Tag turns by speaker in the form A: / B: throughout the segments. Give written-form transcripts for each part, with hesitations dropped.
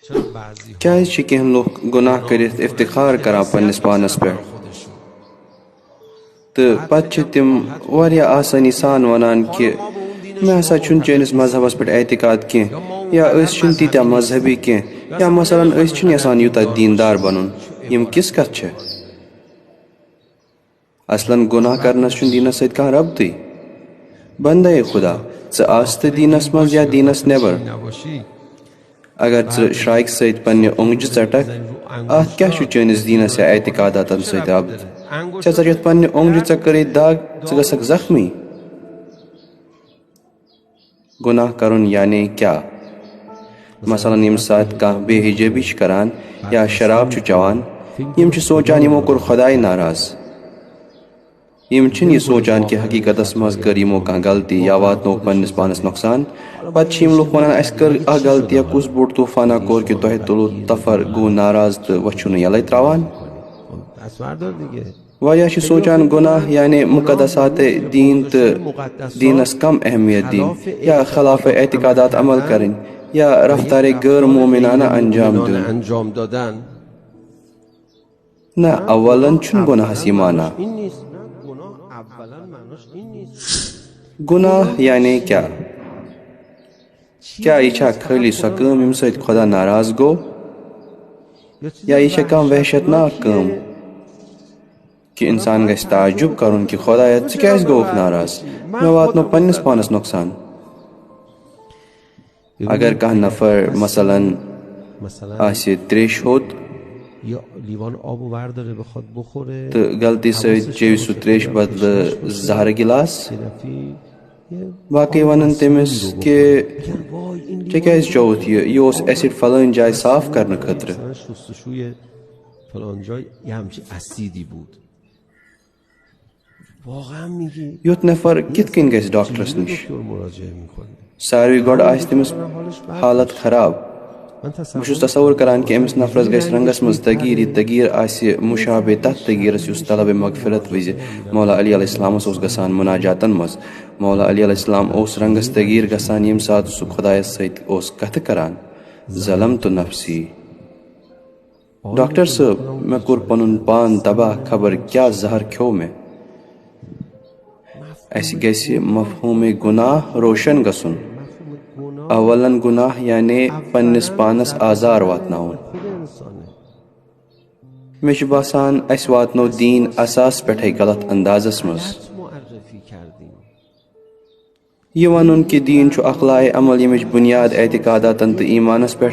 A: क्या कह लोग गुनाह करित इफ्तिखार करान पन्निस पानस पे तो पत तिम वारिया आसानी सान वनान कि मे हसा छुन चैनिस मजहबस पे एतिकाद कह या तीत्या मजहबी कह या मसलन यसान यूता दीनदार बनन यम किस कथ छे असलन गुनाह करनस छुन दीनस सत कह रब्ती बंदे खुदा ज आस्त दीनस मज या दीनस नेबर अगर ज श्राइक सत पन्ने ओंगज चटक अत क्या चैनिस दीनस या एतिकादातन सत अब्द चत पन्ने ओंगज च करे दाग ज गसक जख्मी गुनाह करुन यानी क्या मसलन यम सात कह बेहिजाबी करान या शराब चवान यम सोचान यमो कोर खुदाई नाराज यम यह सोचान कि हकीकतस मज कर यमो कह गलती या वातनो पन्निस पानस नुकसान पत लोग वनान अस कर आ गलती कुस बोड़ तूफाना कोर कि तुह तुलो तफर गो नाराज तो वछु यल त्रावान वाया सोचान गुनाह यानी मुकदसात दीन तो दीनस कम अहमियत दिन या खिलाफ एतिकादात अमल करें या रफ्तार गैर मोमिनाना अंजाम दन न अवलन छुन गुनाह माना गुनाह यानी क्या यह खाली सो कम यम सत खुदा नाराज गो या यह कम वहशतनाक कम कि इंसान गस ताजुब करुन कि खुदाया क्या गोक नाराज मे वातनो पन्निस पानस नुकसान अगर कह नफर मसलन त्रेश होत तो गलती से चेवि सह त्रेश बदल जहर गिलास बाकी वन तमिस कि क्या चौथ यह एसिड फलान जाय साफ करने खतर युत नफर कित कन गस डॉक्टरस निश सारवी गोड तमिस हालत खराब बहुत तस्वुर करान कि अमिस नफरस गस रंगस मज तगीर यह तगीर मुशाबे तथ तगीरस युस तलब मगफिरत विज मौला अली अलैहिस्सलामस ओस गसान मुनाजातन मज मौला अली अलैहिस्सलाम ओस रंगस तगीर गसान यम सात सु खुदायस सत ओस कथ करान ज़लम तो नफसी डॉक्टर साहब मे कोर पनुन पान तबाह खबर क्या जहर खो मे अस गस मफहूम गुनाह रोशन गसुन अवलन गुनाह यानी पन्निस पानस आजार वातनाउन मे बासान अस वातनो दीन असास पे गलत अंदाजस मज यह वन कि दीन अखलाए अमल यमिच बुनियाद एतिकादातन तो ईमानस पे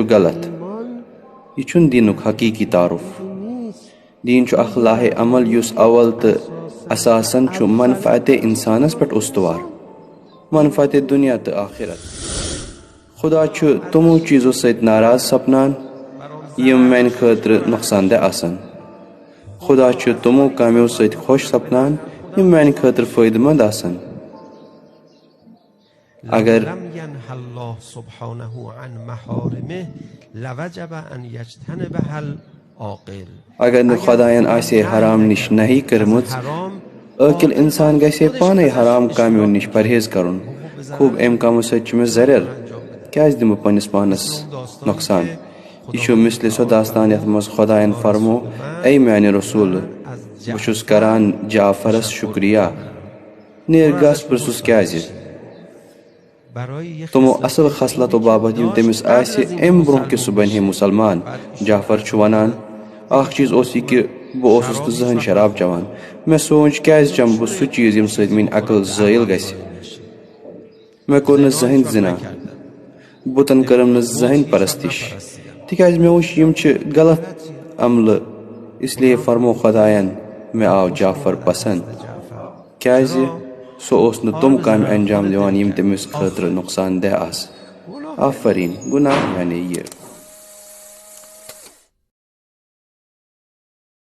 A: गलत यह दीनुक हकीकी तारुफ दीन अखलाए अमल युस अवल तो असासन मनफात इंसानस पे उस्तवार मनफात दुनिया तो आखिरत खुदा तमो चीज़ों सत नाराज सपनान यम मान खतर नुकसानदह आसन खुदा तमो कामों सत खुश सपनान यम मान खतर फायदेमंद आसन अगर न खुदायन आसे हराम निश नहीं करमुत अकिल इंसान गसे पाने हराम कामों निश परहेज करुन खूब अम कमो सत जरर क्या दिमो पन्निस पानस नुकसान यह मिसल सो दास्तान यथ मज खुदायन फरमो ऐ म्याने रसूल बहुस करान जाफरस शुक्रिया नेर गस पुरसुस क्या तमो असल खसलतो बाबत यम तमिस अम ब्रोह कि सह बन मुसलमान जाफर वनान अख चीज कि बहुस तो जहन शराब चवान मे सोच क्या चम बह सह चीज यम सत मेरी अकल ज़ायल गस मे कोर न जहन जिना बुतन करम न जहन परस्तिश तिकाज मे वुच यम गलत अमल इसलिए फरमो खुदायन मे आव जाफर पसंद क्या सो न तुम काम अंजाम दिवान यम तमिस खतर नुकसानदह आस आफरीन गुनाह यानी ये